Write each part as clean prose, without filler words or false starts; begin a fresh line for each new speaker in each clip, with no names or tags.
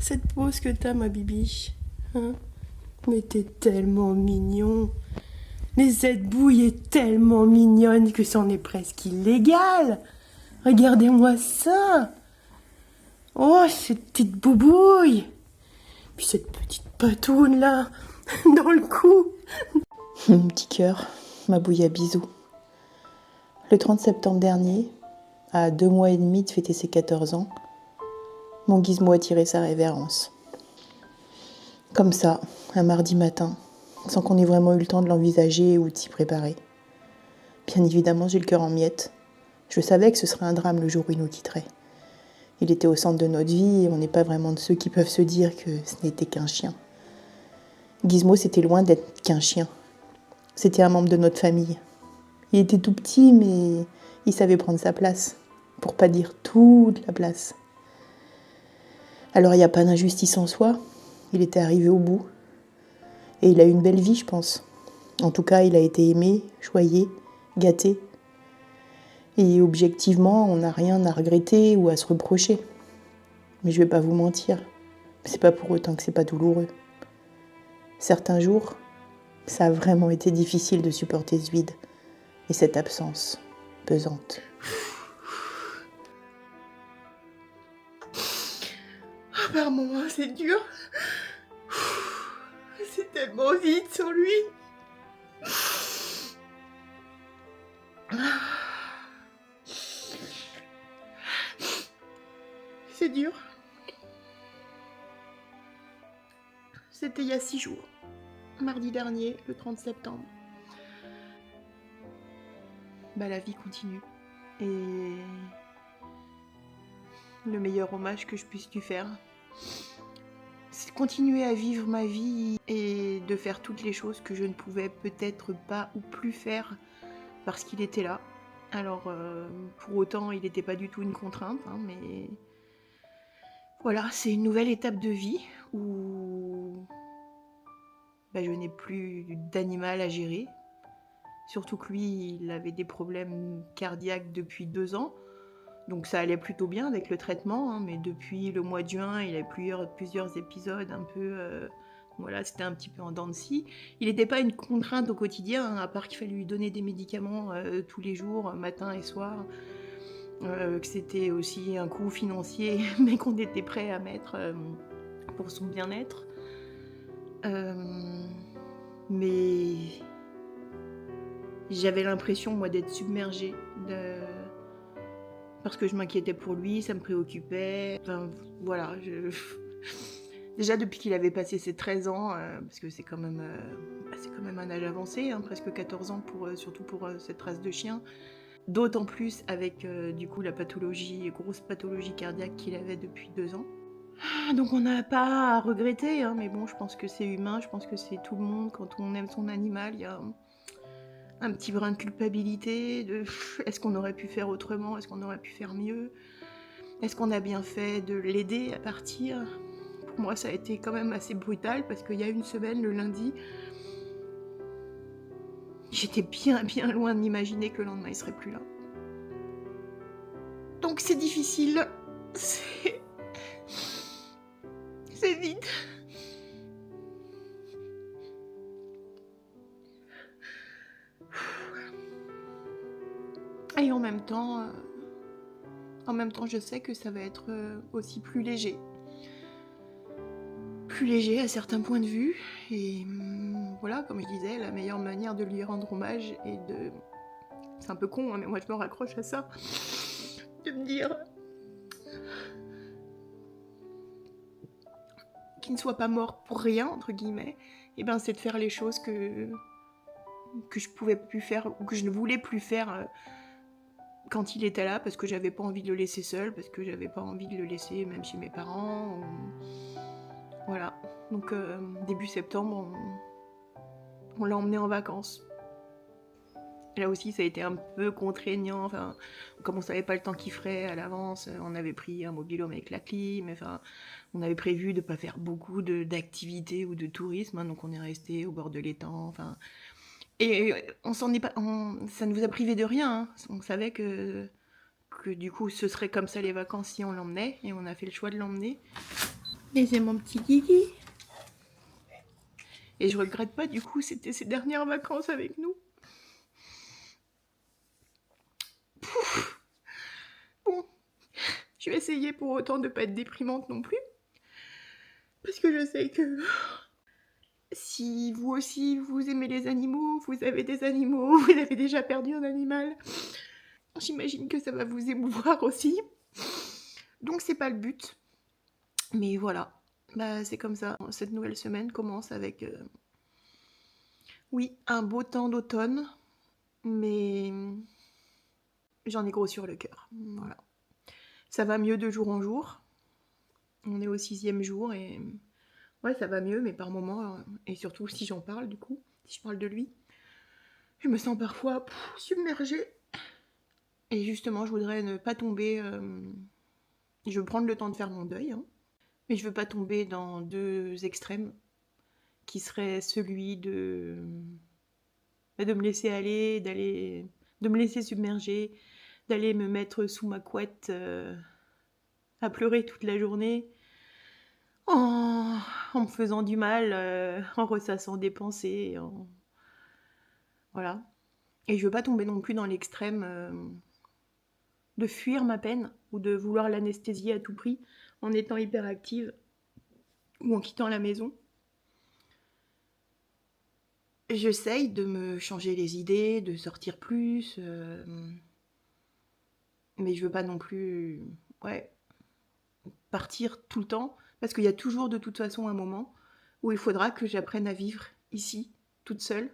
cette pose que t'as, ma bibi. Hein? Mais t'es tellement mignon. Mais cette bouille est tellement mignonne que c'en est presque illégal. Regardez-moi ça. Oh, cette petite boubouille. Puis cette petite patoune là, dans le cou.
Mon petit cœur, ma bouille à bisous. Le 30 septembre dernier, à 2 mois et demi de fêter ses 14 ans, mon Gizmo a tiré sa révérence. Comme ça, un mardi matin, sans qu'on ait vraiment eu le temps de l'envisager ou de s'y préparer. Bien évidemment, j'ai le cœur en miettes. Je savais que ce serait un drame le jour où il nous quitterait. Il était au centre de notre vie et on n'est pas vraiment de ceux qui peuvent se dire que ce n'était qu'un chien. Gizmo, c'était loin d'être qu'un chien. C'était un membre de notre famille. Il était tout petit, mais il savait prendre sa place, pour pas dire toute la place. Alors il n'y a pas d'injustice en soi, il était arrivé au bout. Et il a eu une belle vie, je pense. En tout cas, il a été aimé, choyé, gâté. Et objectivement, on n'a rien à regretter ou à se reprocher. Mais je vais pas vous mentir, c'est pas pour autant que c'est pas douloureux. Certains jours, ça a vraiment été difficile de supporter ce vide et cette absence pesante.
Par moments, c'est dur. C'est tellement vide sans lui. C'est dur. C'était il y a 6 jours. Mardi dernier, le 30 septembre. La vie continue. Et le meilleur hommage que je puisse lui faire, c'est de continuer à vivre ma vie et de faire toutes les choses que je ne pouvais peut-être pas ou plus faire parce qu'il était là. Alors, pour autant, il n'était pas du tout une contrainte, hein, mais voilà, c'est une nouvelle étape de vie où je n'ai plus d'animal à gérer. Surtout que lui, il avait des problèmes cardiaques depuis 2 ans. Donc ça allait plutôt bien avec le traitement, hein, mais depuis le mois de juin, il a eu plusieurs épisodes un peu... c'était un petit peu en dents de scie. Il n'était pas une contrainte au quotidien, hein, à part qu'il fallait lui donner des médicaments tous les jours, matin et soir. Que c'était aussi un coût financier, mais qu'on était prêt à mettre pour son bien-être. Mais j'avais l'impression, moi, d'être submergée parce que je m'inquiétais pour lui, ça me préoccupait. Enfin, voilà. Déjà, depuis qu'il avait passé ses 13 ans, parce que c'est quand même un âge avancé, hein, presque 14 ans, surtout pour cette race de chien. D'autant plus avec, du coup, la grosse pathologie cardiaque qu'il avait depuis 2 ans. Donc on n'a pas à regretter, hein, mais bon, je pense que c'est humain, je pense que c'est tout le monde. Quand on aime son animal, il y a un petit brin de culpabilité, est-ce qu'on aurait pu faire autrement, est-ce qu'on aurait pu faire mieux, est-ce qu'on a bien fait de l'aider à partir. Pour moi, ça a été quand même assez brutal, parce qu'il y a une semaine, le lundi, j'étais bien loin de m'imaginer que le lendemain, il serait plus là. Donc c'est difficile, c'est vide. Et en même temps, je sais que ça va être aussi plus léger. Plus léger à certains points de vue. Et voilà, comme je disais, la meilleure manière de lui rendre hommage est de... C'est un peu con, hein, mais moi je me raccroche à ça. De me dire... qu'il ne soit pas mort pour rien, entre guillemets. Et c'est de faire les choses que je pouvais plus faire, ou que je ne voulais plus faire... quand il était là, parce que j'avais pas envie de le laisser seul, parce que j'avais pas envie de le laisser même chez mes parents. Voilà. Donc début septembre, on l'a emmené en vacances. Et là aussi, ça a été un peu contraignant. Enfin, comme on savait pas le temps qu'il ferait à l'avance, on avait pris un mobil-home avec la clim. Enfin, on avait prévu de pas faire beaucoup d'activités ou de tourisme, hein, donc on est resté au bord de l'étang. Enfin, et ça ne nous a privé de rien. Hein. On savait que du coup, ce serait comme ça les vacances si on l'emmenait, et on a fait le choix de l'emmener. Et c'est mon petit Guigui. Et je regrette pas, du coup, c'était ses dernières vacances avec nous. Pouf. Bon, je vais essayer pour autant de pas être déprimante non plus. Parce que je sais que si vous aussi vous aimez les animaux, vous avez des animaux, vous avez déjà perdu un animal, j'imagine que ça va vous émouvoir aussi. Donc c'est pas le but. Mais voilà, bah, c'est comme ça. Cette nouvelle semaine commence avec, oui, un beau temps d'automne, mais j'en ai gros sur le cœur. Voilà. Ça va mieux de jour en jour. On est au 6e jour et ouais, ça va mieux, mais par moments, et surtout si j'en parle du coup, si je parle de lui, je me sens parfois submergée. Et justement, je voudrais ne pas tomber. Je veux prendre le temps de faire mon deuil, hein, mais je veux pas tomber dans 2 extrêmes qui seraient celui de me laisser aller, de me laisser submerger, d'aller me mettre sous ma couette à pleurer toute la journée en me faisant du mal, en ressassant des pensées, voilà. Et je veux pas tomber non plus dans l'extrême de fuir ma peine ou de vouloir l'anesthésier à tout prix en étant hyperactive ou en quittant la maison. J'essaye de me changer les idées, de sortir plus, mais je veux pas non plus partir tout le temps, parce qu'il y a toujours de toute façon un moment où il faudra que j'apprenne à vivre ici, toute seule,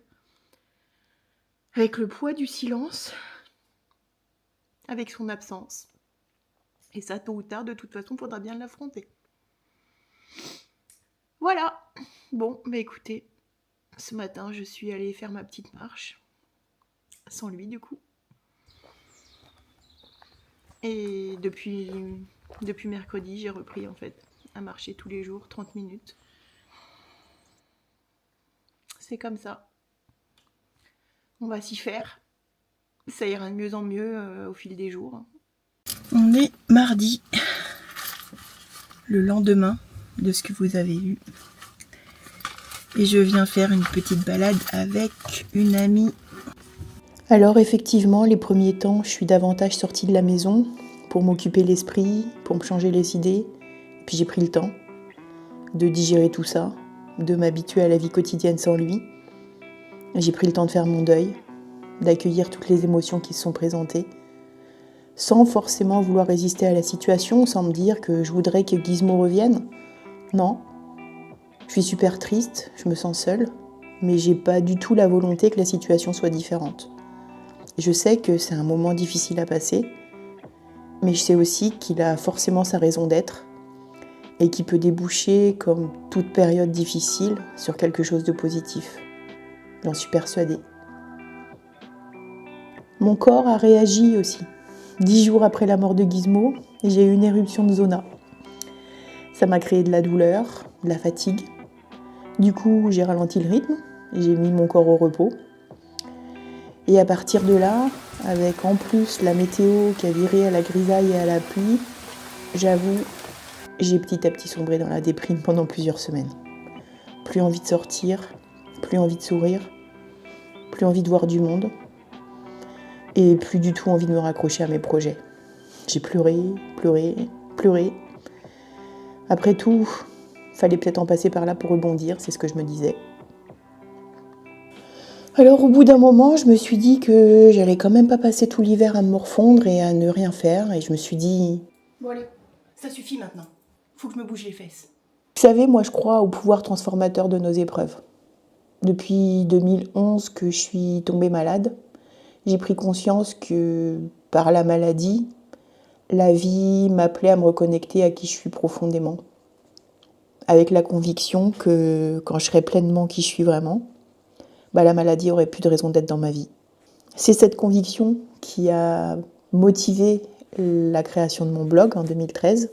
avec le poids du silence, avec son absence. Et ça, tôt ou tard, de toute façon, il faudra bien l'affronter. Voilà. Bon, bah écoutez, ce matin, je suis allée faire ma petite marche, sans lui du coup. Et depuis mercredi, j'ai repris en fait à marcher tous les jours, 30 minutes. C'est comme ça. On va s'y faire. Ça ira de mieux en mieux au fil des jours. On est mardi, le lendemain de ce que vous avez eu. Et je viens faire une petite balade avec une amie.
Alors effectivement, les premiers temps, je suis davantage sortie de la maison pour m'occuper l'esprit, pour me changer les idées. Puis j'ai pris le temps de digérer tout ça, de m'habituer à la vie quotidienne sans lui. J'ai pris le temps de faire mon deuil, d'accueillir toutes les émotions qui se sont présentées, sans forcément vouloir résister à la situation, sans me dire que je voudrais que Gizmo revienne. Non, je suis super triste, je me sens seule, mais j'ai pas du tout la volonté que la situation soit différente. Je sais que c'est un moment difficile à passer, mais je sais aussi qu'il a forcément sa raison d'être et qu'il peut déboucher, comme toute période difficile, sur quelque chose de positif. J'en suis persuadée. Mon corps a réagi aussi. 10 jours après la mort de Gizmo, j'ai eu une éruption de zona. Ça m'a créé de la douleur, de la fatigue. Du coup, j'ai ralenti le rythme, j'ai mis mon corps au repos. Et à partir de là, avec en plus la météo qui a viré à la grisaille et à la pluie, j'avoue, j'ai petit à petit sombré dans la déprime pendant plusieurs semaines. Plus envie de sortir, plus envie de sourire, plus envie de voir du monde, et plus du tout envie de me raccrocher à mes projets. J'ai pleuré. Après tout, fallait peut-être en passer par là pour rebondir, c'est ce que je me disais. Alors au bout d'un moment, je me suis dit que j'allais quand même pas passer tout l'hiver à me morfondre et à ne rien faire, et je me suis dit...
Bon allez, ça suffit maintenant. Faut que je me bouge les fesses.
Vous savez, moi je crois au pouvoir transformateur de nos épreuves. Depuis 2011 que je suis tombée malade, j'ai pris conscience que par la maladie, la vie m'appelait à me reconnecter à qui je suis profondément. Avec la conviction que quand je serai pleinement qui je suis vraiment, la maladie aurait plus de raison d'être dans ma vie. C'est cette conviction qui a motivé la création de mon blog en 2013,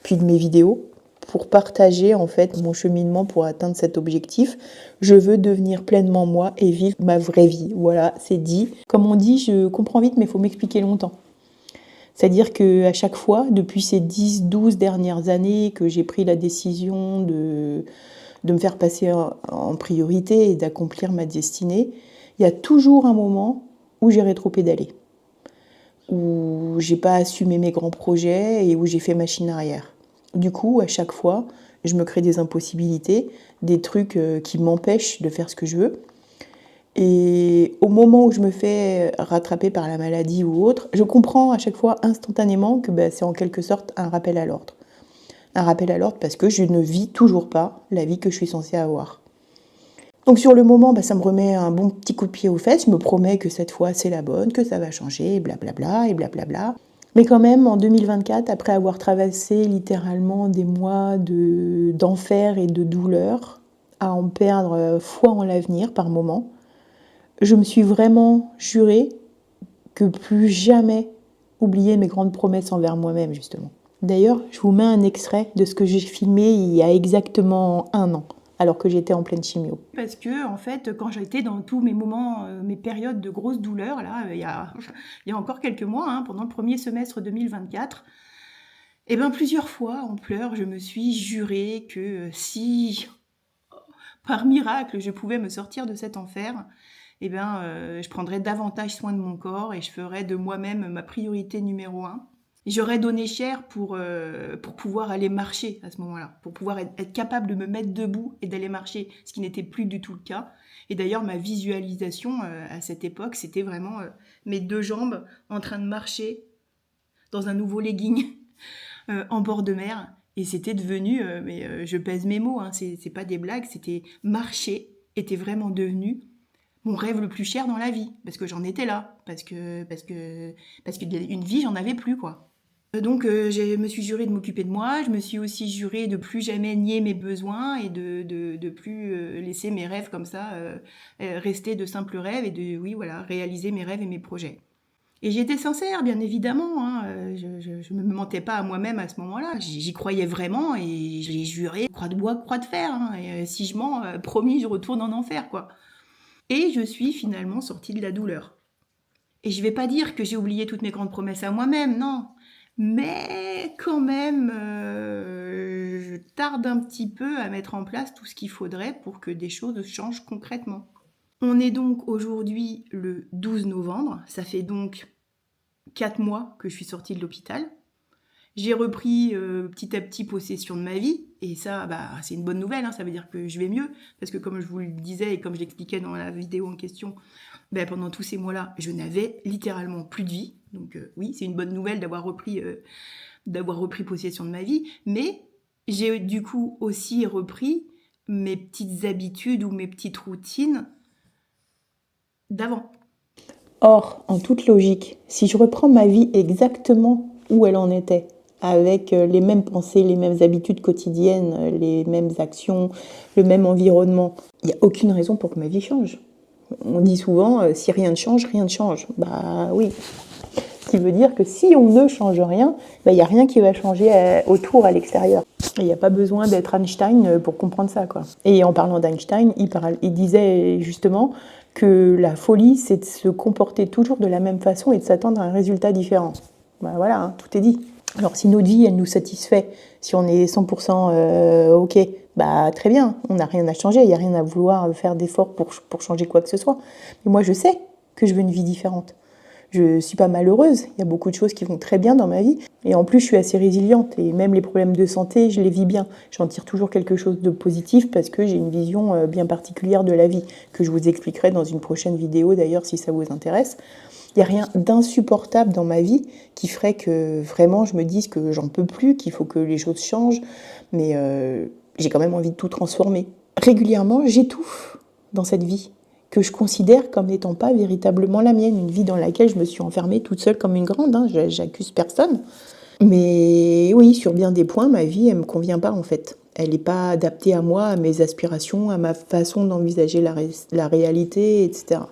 puis de mes vidéos, pour partager en fait mon cheminement pour atteindre cet objectif. Je veux devenir pleinement moi et vivre ma vraie vie. Voilà, c'est dit. Comme on dit, je comprends vite, mais il faut m'expliquer longtemps. C'est-à-dire qu'à chaque fois, depuis ces 10-12 dernières années que j'ai pris la décision de me faire passer en priorité et d'accomplir ma destinée, il y a toujours un moment où j'ai rétropédalé, où j'ai pas assumé mes grands projets et où j'ai fait machine arrière. Du coup, à chaque fois, je me crée des impossibilités, des trucs qui m'empêchent de faire ce que je veux. Et au moment où je me fais rattraper par la maladie ou autre, je comprends à chaque fois instantanément que c'est en quelque sorte un rappel à l'ordre. Un rappel à l'ordre parce que je ne vis toujours pas la vie que je suis censée avoir. Donc sur le moment, ça me remet un bon petit coup de pied aux fesses, je me promets que cette fois c'est la bonne, que ça va changer, et blablabla, et blablabla. Mais quand même, en 2024, après avoir traversé littéralement des mois d'enfer et de douleur, à en perdre foi en l'avenir par moments, je me suis vraiment juré que plus jamais oublier mes grandes promesses envers moi-même, justement. D'ailleurs, je vous mets un extrait de ce que j'ai filmé il y a exactement 1 an, alors que j'étais en pleine chimio.
Parce que, en fait, quand j'étais dans tous mes moments, mes périodes de grosses douleurs, là, il y a encore quelques mois, pendant le premier semestre 2024, plusieurs fois, en pleurs, je me suis juré que si, par miracle, je pouvais me sortir de cet enfer, je prendrais davantage soin de mon corps et je ferais de moi-même ma priorité numéro 1. J'aurais donné cher pour pouvoir aller marcher à ce moment-là, pour pouvoir être capable de me mettre debout et d'aller marcher, ce qui n'était plus du tout le cas. Et d'ailleurs, ma visualisation à cette époque, c'était vraiment mes 2 jambes en train de marcher dans un nouveau legging en bord de mer. Et c'était devenu, je pèse mes mots, c'est pas des blagues, c'était marcher était vraiment devenu mon rêve le plus cher dans la vie, parce que j'en étais là, parce que une vie, j'en avais plus, quoi. Donc je me suis juré de m'occuper de moi, je me suis aussi juré de plus jamais nier mes besoins et de plus laisser mes rêves comme ça rester de simples rêves et réaliser mes rêves et mes projets. Et j'étais sincère, bien évidemment, je ne me mentais pas à moi-même à ce moment-là, j'y croyais vraiment et je l'ai juré, croix de bois, croix de fer, et si je mens, promis, je retourne en enfer, quoi. Et je suis finalement sortie de la douleur. Et je vais pas dire que j'ai oublié toutes mes grandes promesses à moi-même, non. Mais quand même, je tarde un petit peu à mettre en place tout ce qu'il faudrait pour que des choses changent concrètement. On est donc aujourd'hui le 12 novembre, ça fait donc 4 mois que je suis sortie de l'hôpital. J'ai repris petit à petit possession de ma vie, et ça, c'est une bonne nouvelle, ça veut dire que je vais mieux, parce que comme je vous le disais et comme je l'expliquais dans la vidéo en question, pendant tous ces mois-là, je n'avais littéralement plus de vie. Donc oui, c'est une bonne nouvelle d'avoir repris possession de ma vie, mais j'ai du coup aussi repris mes petites habitudes ou mes petites routines d'avant.
Or, en toute logique, si je reprends ma vie exactement où elle en était, avec les mêmes pensées, les mêmes habitudes quotidiennes, les mêmes actions, le même environnement, il n'y a aucune raison pour que ma vie change. On dit souvent, si rien ne change, rien ne change. Oui. Ce qui veut dire que si on ne change rien, il n'y a rien qui va changer autour, à l'extérieur. Il n'y a pas besoin d'être Einstein pour comprendre ça, quoi. Et en parlant d'Einstein, il disait justement que la folie, c'est de se comporter toujours de la même façon et de s'attendre à un résultat différent. Voilà, tout est dit. Alors si notre vie, elle nous satisfait, si on est 100% OK, très bien, on n'a rien à changer, il n'y a rien à vouloir faire d'efforts pour changer quoi que ce soit. Mais moi, je sais que je veux une vie différente. Je ne suis pas malheureuse, il y a beaucoup de choses qui vont très bien dans ma vie. Et en plus, je suis assez résiliente. Et même les problèmes de santé, je les vis bien. J'en tire toujours quelque chose de positif parce que j'ai une vision bien particulière de la vie, que je vous expliquerai dans une prochaine vidéo d'ailleurs si ça vous intéresse. Il n'y a rien d'insupportable dans ma vie qui ferait que vraiment je me dise que j'en peux plus, qu'il faut que les choses changent. Mais j'ai quand même envie de tout transformer. Régulièrement, j'étouffe dans cette vie que je considère comme n'étant pas véritablement la mienne, une vie dans laquelle je me suis enfermée toute seule comme une grande, j'accuse personne. Mais oui, sur bien des points, ma vie, elle ne me convient pas en fait. Elle n'est pas adaptée à moi, à mes aspirations, à ma façon d'envisager la réalité, etc.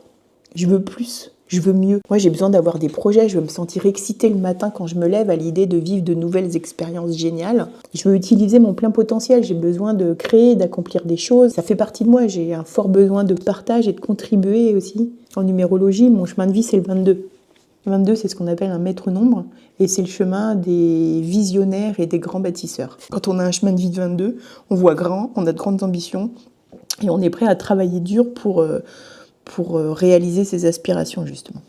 Je veux plus, je veux mieux. Moi, j'ai besoin d'avoir des projets, je veux me sentir excitée le matin quand je me lève à l'idée de vivre de nouvelles expériences géniales. Je veux utiliser mon plein potentiel, j'ai besoin de créer, d'accomplir des choses. Ça fait partie de moi, j'ai un fort besoin de partage et de contribuer aussi. En numérologie, mon chemin de vie, c'est le 22. 22, c'est ce qu'on appelle un maître nombre, et c'est le chemin des visionnaires et des grands bâtisseurs. Quand on a un chemin de vie de 22, on voit grand, on a de grandes ambitions, et on est prêt à travailler dur pour réaliser ses aspirations, justement.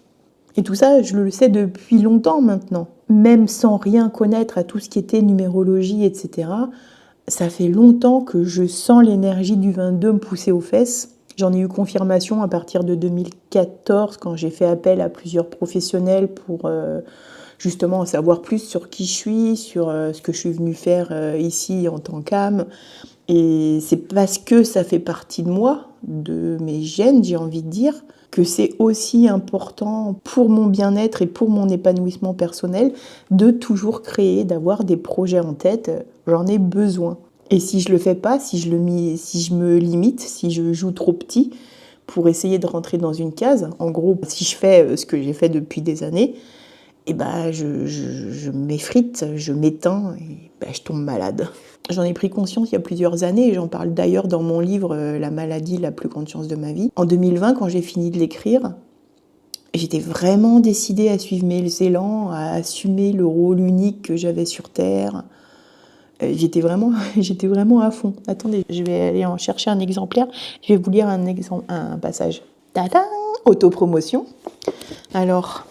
Et tout ça, je le sais depuis longtemps maintenant. Même sans rien connaître à tout ce qui était numérologie, etc., ça fait longtemps que je sens l'énergie du 22 me pousser aux fesses. J'en ai eu confirmation à partir de 2014, quand j'ai fait appel à plusieurs professionnels pour justement en savoir plus sur qui je suis, sur ce que je suis venue faire ici en tant qu'âme. Et c'est parce que ça fait partie de moi, de mes gènes, j'ai envie de dire, que c'est aussi important pour mon bien-être et pour mon épanouissement personnel de toujours créer, d'avoir des projets en tête. J'en ai besoin. Et si je le fais pas, si je me limite, si je joue trop petit pour essayer de rentrer dans une case, en gros, si je fais ce que j'ai fait depuis des années, et ben je m'effrite, je m'éteins et ben je tombe malade. J'en ai pris conscience il y a plusieurs années, et j'en parle d'ailleurs dans mon livre La maladie, la plus grande chance de ma vie. En 2020, quand j'ai fini de l'écrire, j'étais vraiment décidée à suivre mes élans, à assumer le rôle unique que j'avais sur Terre. J'étais vraiment à fond. Attendez, je vais aller en chercher un exemplaire. Je vais vous lire un passage. Tadam ! Autopromotion. Alors,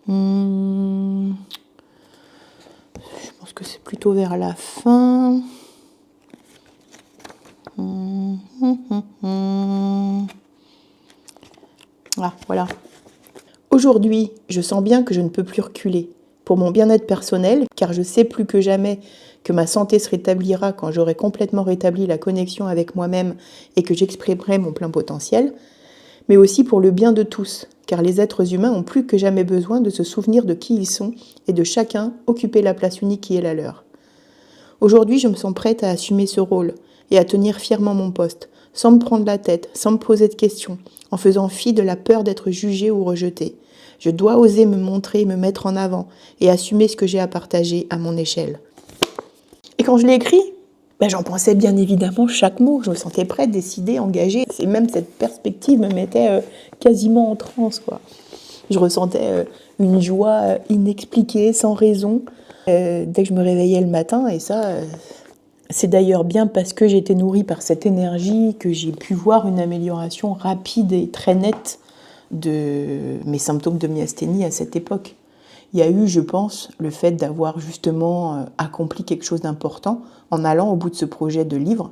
je pense que c'est plutôt vers la fin. Ah, voilà. Aujourd'hui, je sens bien que je ne peux plus reculer. Pour mon bien-être personnel, car je sais plus que jamais que ma santé se rétablira quand j'aurai complètement rétabli la connexion avec moi-même et que j'exprimerai mon plein potentiel, mais aussi pour le bien de tous, car les êtres humains ont plus que jamais besoin de se souvenir de qui ils sont et de chacun occuper la place unique qui est la leur. Aujourd'hui, je me sens prête à assumer ce rôle et à tenir fièrement mon poste, sans me prendre la tête, sans me poser de questions, en faisant fi de la peur d'être jugée ou rejetée. Je dois oser me montrer, me mettre en avant et assumer ce que j'ai à partager à mon échelle. Et quand je l'ai écrit, j'en pensais bien évidemment chaque mot. Je me sentais prête, décidée, engagée. Et même cette perspective me mettait quasiment en transe, quoi. Je ressentais une joie inexpliquée, sans raison, dès que je me réveillais le matin. Et ça, c'est d'ailleurs bien parce que j'ai été nourrie par cette énergie que j'ai pu voir une amélioration rapide et très nette de mes symptômes de myasthénie à cette époque. Il y a eu, je pense, le fait d'avoir justement accompli quelque chose d'important en allant au bout de ce projet de livre.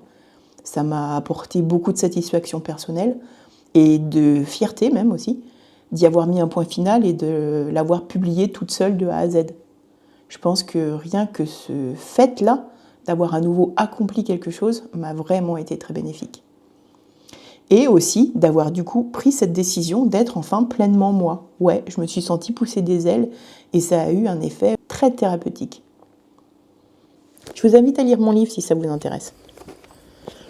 Ça m'a apporté beaucoup de satisfaction personnelle et de fierté même aussi, d'y avoir mis un point final et de l'avoir publié toute seule de A à Z. Je pense que rien que ce fait-là, d'avoir à nouveau accompli quelque chose, m'a vraiment été très bénéfique. Et aussi d'avoir du coup pris cette décision d'être enfin pleinement moi. Ouais, je me suis sentie pousser des ailes et ça a eu un effet très thérapeutique. Je vous invite à lire mon livre si ça vous intéresse.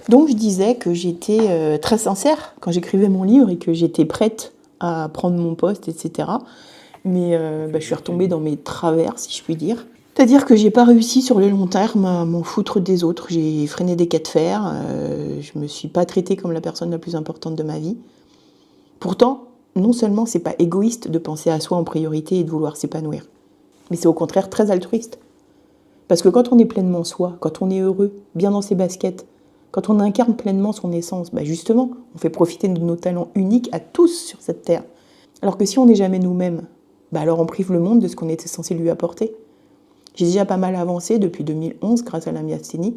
Donc je disais que j'étais très sincère quand j'écrivais mon livre et que j'étais prête à prendre mon poste, etc. Mais je suis retombée dans mes travers, si je puis dire. C'est-à-dire que j'ai pas réussi sur le long terme à m'en foutre des autres. J'ai freiné des cas de fer, je me suis pas traitée comme la personne la plus importante de ma vie. Pourtant, non seulement c'est pas égoïste de penser à soi en priorité et de vouloir s'épanouir, mais c'est au contraire très altruiste. Parce que quand on est pleinement soi, quand on est heureux, bien dans ses baskets, quand on incarne pleinement son essence, justement, on fait profiter de nos talents uniques à tous sur cette terre. Alors que si on n'est jamais nous-mêmes, alors on prive le monde de ce qu'on était censé lui apporter. J'ai déjà pas mal avancé depuis 2011 grâce à la myasthénie,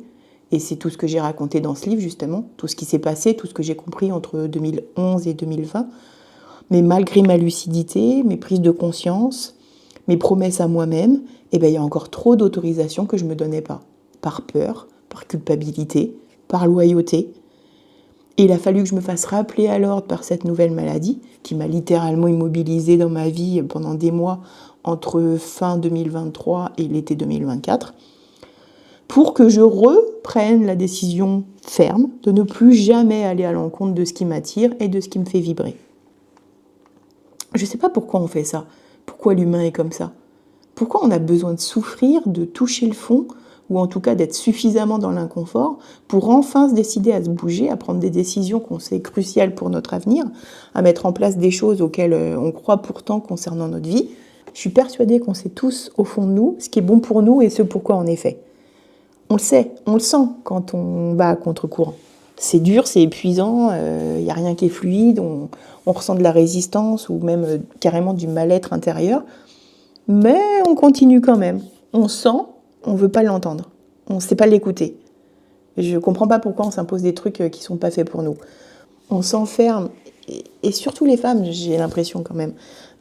et c'est tout ce que j'ai raconté dans ce livre justement, tout ce qui s'est passé, tout ce que j'ai compris entre 2011 et 2020. Mais malgré ma lucidité, mes prises de conscience, mes promesses à moi-même, il y a encore trop d'autorisations que je ne me donnais pas. Par peur, par culpabilité, par loyauté. Et il a fallu que je me fasse rappeler à l'ordre par cette nouvelle maladie, qui m'a littéralement immobilisée dans ma vie pendant des mois, entre fin 2023 et l'été 2024, pour que je reprenne la décision ferme de ne plus jamais aller à l'encontre de ce qui m'attire et de ce qui me fait vibrer. Je ne sais pas pourquoi on fait ça, pourquoi l'humain est comme ça. Pourquoi on a besoin de souffrir, de toucher le fond, ou en tout cas d'être suffisamment dans l'inconfort pour enfin se décider à se bouger, à prendre des décisions qu'on sait cruciales pour notre avenir, à mettre en place des choses auxquelles on croit pourtant concernant notre vie. Je suis persuadée qu'on sait tous, au fond de nous, ce qui est bon pour nous et ce pourquoi on est fait. On le sait, on le sent quand on va à contre-courant. C'est dur, c'est épuisant, y a rien qui est fluide, on ressent de la résistance ou même carrément du mal-être intérieur, mais on continue quand même. On sent, on veut pas l'entendre, on sait pas l'écouter. Je comprends pas pourquoi on s'impose des trucs qui sont pas faits pour nous. On s'enferme, et surtout les femmes, j'ai l'impression quand même,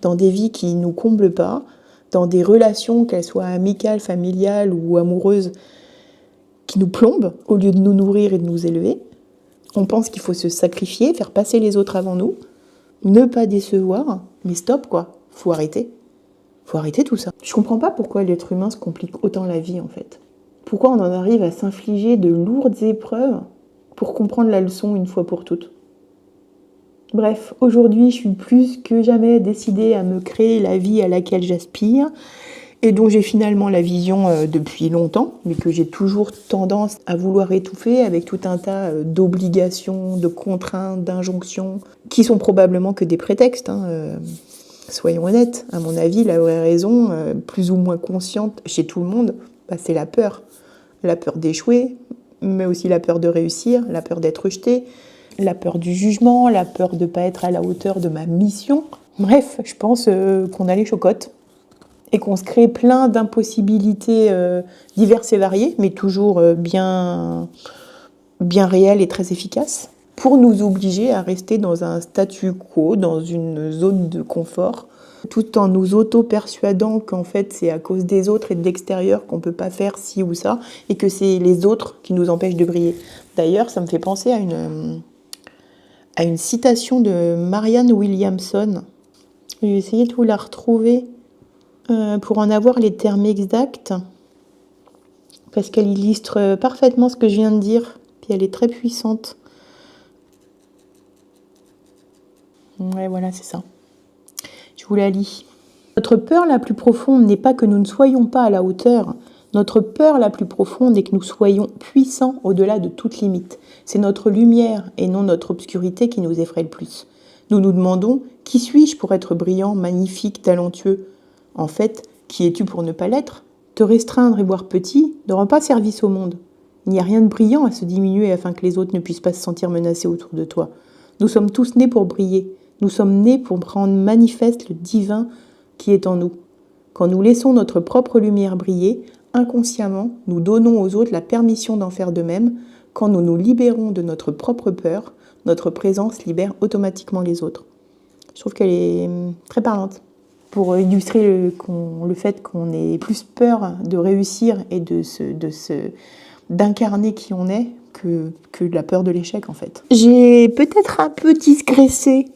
dans des vies qui nous comblent pas, dans des relations, qu'elles soient amicales, familiales ou amoureuses, qui nous plombent au lieu de nous nourrir et de nous élever. On pense qu'il faut se sacrifier, faire passer les autres avant nous, ne pas décevoir, mais stop quoi, faut arrêter. Faut arrêter tout ça. Je comprends pas pourquoi l'être humain se complique autant la vie en fait. Pourquoi on en arrive à s'infliger de lourdes épreuves pour comprendre la leçon une fois pour toutes. Bref, aujourd'hui je suis plus que jamais décidée à me créer la vie à laquelle j'aspire et dont j'ai finalement la vision depuis longtemps, mais que j'ai toujours tendance à vouloir étouffer avec tout un tas d'obligations, de contraintes, d'injonctions, qui sont probablement que des prétextes. Soyons honnêtes, à mon avis, la vraie raison, plus ou moins consciente chez tout le monde, c'est la peur. La peur d'échouer, mais aussi la peur de réussir, la peur d'être rejeté, la peur du jugement, la peur de ne pas être à la hauteur de ma mission. Bref, je pense qu'on a les chocottes et qu'on se crée plein d'impossibilités diverses et variées, mais toujours bien réelles et très efficaces, pour nous obliger à rester dans un statu quo, dans une zone de confort, tout en nous auto-persuadant qu'en fait c'est à cause des autres et de l'extérieur qu'on ne peut pas faire ci ou ça, et que c'est les autres qui nous empêchent de briller. D'ailleurs, ça me fait penser à une citation de Marianne Williamson. Je vais essayer de vous la retrouver pour en avoir les termes exacts, parce qu'elle illustre parfaitement ce que je viens de dire, puis elle est très puissante. Ouais, voilà, c'est ça. Je vous la lis. Notre peur la plus profonde n'est pas que nous ne soyons pas à la hauteur. Notre peur la plus profonde est que nous soyons puissants au-delà de toute limite. C'est notre lumière et non notre obscurité qui nous effraie le plus. Nous nous demandons « Qui suis-je pour être brillant, magnifique, talentueux ?» En fait, qui es-tu pour ne pas l'être ? Te restreindre et voir petit ne rend pas service au monde. Il n'y a rien de brillant à se diminuer afin que les autres ne puissent pas se sentir menacés autour de toi. Nous sommes tous nés pour briller. Nous sommes nés pour rendre manifeste le divin qui est en nous. Quand nous laissons notre propre lumière briller, inconsciemment, nous donnons aux autres la permission d'en faire de même. Quand nous nous libérons de notre propre peur, notre présence libère automatiquement les autres. Je trouve qu'elle est très parlante pour illustrer le fait qu'on ait plus peur de réussir et d'incarner qui on est que de la peur de l'échec en fait. J'ai peut-être un peu digressé,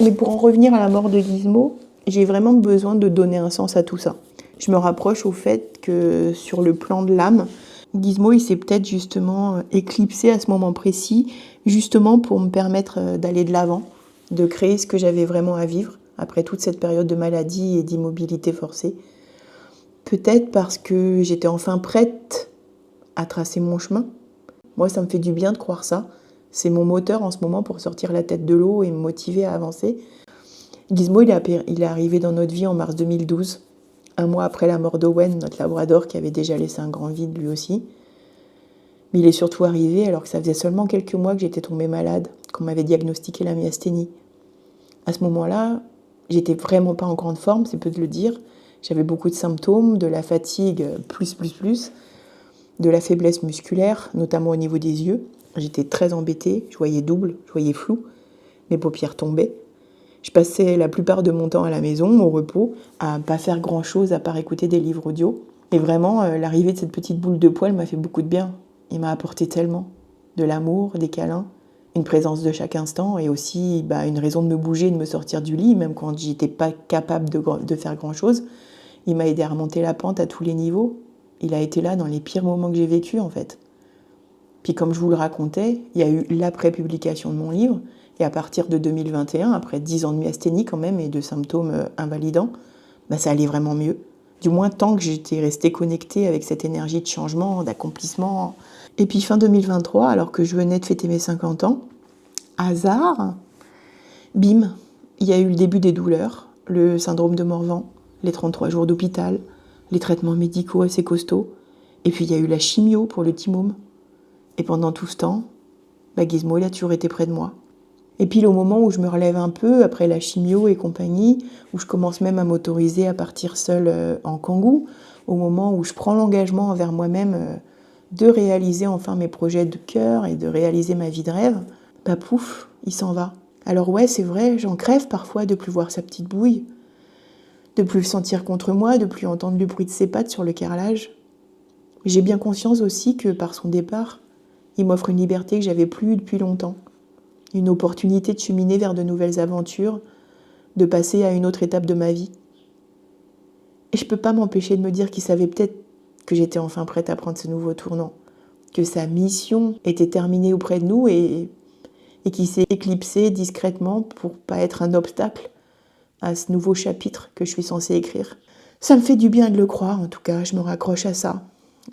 mais pour en revenir à la mort de Gizmo, j'ai vraiment besoin de donner un sens à tout ça. Je me rapproche au fait que sur le plan de l'âme, Gizmo il s'est peut-être justement éclipsé à ce moment précis, justement pour me permettre d'aller de l'avant, de créer ce que j'avais vraiment à vivre après toute cette période de maladie et d'immobilité forcée. Peut-être parce que j'étais enfin prête à tracer mon chemin. Moi, ça me fait du bien de croire ça. C'est mon moteur en ce moment pour sortir la tête de l'eau et me motiver à avancer. Gizmo, il est arrivé dans notre vie en mars 2012, un mois après la mort d'Owen, notre labrador, qui avait déjà laissé un grand vide lui aussi. Mais il est surtout arrivé alors que ça faisait seulement quelques mois que j'étais tombée malade, qu'on m'avait diagnostiqué la myasthénie. À ce moment-là, j'étais vraiment pas en grande forme, c'est peu de le dire. J'avais beaucoup de symptômes, de la fatigue plus, de la faiblesse musculaire, notamment au niveau des yeux. J'étais très embêtée, je voyais double, je voyais flou, mes paupières tombaient. Je passais la plupart de mon temps à la maison, au repos, à pas faire grand-chose à part écouter des livres audio. Et vraiment, l'arrivée de cette petite boule de poil m'a fait beaucoup de bien. Il m'a apporté tellement. De l'amour, des câlins, une présence de chaque instant et aussi une raison de me bouger, de me sortir du lit, même quand j'étais pas capable de faire grand-chose. Il m'a aidé à remonter la pente à tous les niveaux. Il a été là dans les pires moments que j'ai vécus, en fait. Puis comme je vous le racontais, il y a eu l'après-publication de mon livre. Et à partir de 2021, après 10 ans de myasthénie quand même et de symptômes invalidants, ça allait vraiment mieux. Du moins tant que j'étais restée connectée avec cette énergie de changement, d'accomplissement. Et puis fin 2023, alors que je venais de fêter mes 50 ans, hasard, bim, il y a eu le début des douleurs, le syndrome de Morvan, les 33 jours d'hôpital, les traitements médicaux assez costauds, et puis il y a eu la chimio pour le petit môme. Et pendant tout ce temps, Gizmo, il a toujours été près de moi. Et puis au moment où je me relève un peu, après la chimio et compagnie, où je commence même à m'autoriser à partir seule en kangou, au moment où je prends l'engagement envers moi-même de réaliser enfin mes projets de cœur et de réaliser ma vie de rêve, pouf, il s'en va. Alors ouais, c'est vrai, j'en crève parfois de plus voir sa petite bouille, de plus le sentir contre moi, de plus entendre le bruit de ses pattes sur le carrelage. Mais j'ai bien conscience aussi que par son départ, il m'offre une liberté que j'avais plus depuis longtemps. Une opportunité de cheminer vers de nouvelles aventures, de passer à une autre étape de ma vie. Et je peux pas m'empêcher de me dire qu'il savait peut-être que j'étais enfin prête à prendre ce nouveau tournant, que sa mission était terminée auprès de nous et qu'il s'est éclipsé discrètement pour pas être un obstacle à ce nouveau chapitre que je suis censée écrire. Ça me fait du bien de le croire, en tout cas, je me raccroche à ça.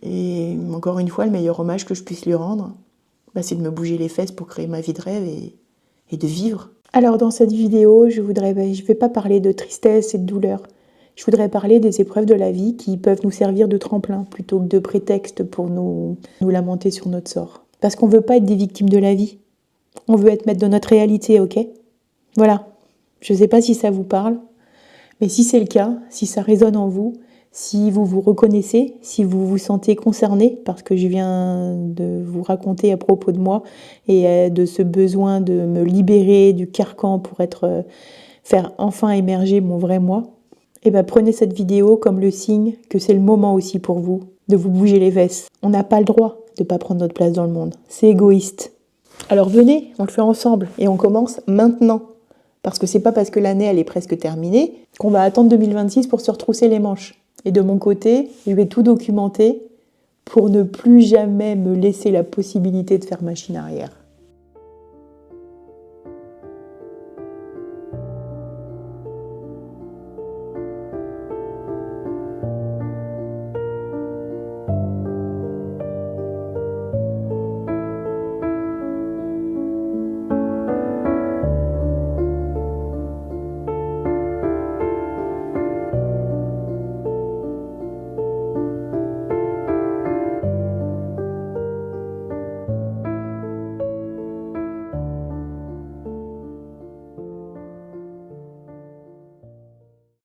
Et encore une fois, le meilleur hommage que je puisse lui rendre, c'est de me bouger les fesses pour créer ma vie de rêve et de vivre. Alors dans cette vidéo, je vais pas parler de tristesse et de douleur. Je voudrais parler des épreuves de la vie qui peuvent nous servir de tremplin plutôt que de prétexte pour nous lamenter sur notre sort. Parce qu'on veut pas être des victimes de la vie. On veut être maître de notre réalité, ok ? Voilà. Je sais pas si ça vous parle, mais si c'est le cas, si ça résonne en vous, si vous vous reconnaissez, si vous vous sentez concerné par ce que je viens de vous raconter à propos de moi et de ce besoin de me libérer du carcan pour faire enfin émerger mon vrai moi, prenez cette vidéo comme le signe que c'est le moment aussi pour vous de vous bouger les fesses. On n'a pas le droit de pas prendre notre place dans le monde. C'est égoïste. Alors venez, on le fait ensemble et on commence maintenant. Parce que c'est pas parce que l'année elle est presque terminée qu'on va attendre 2026 pour se retrousser les manches. Et de mon côté, je vais tout documenter pour ne plus jamais me laisser la possibilité de faire machine arrière.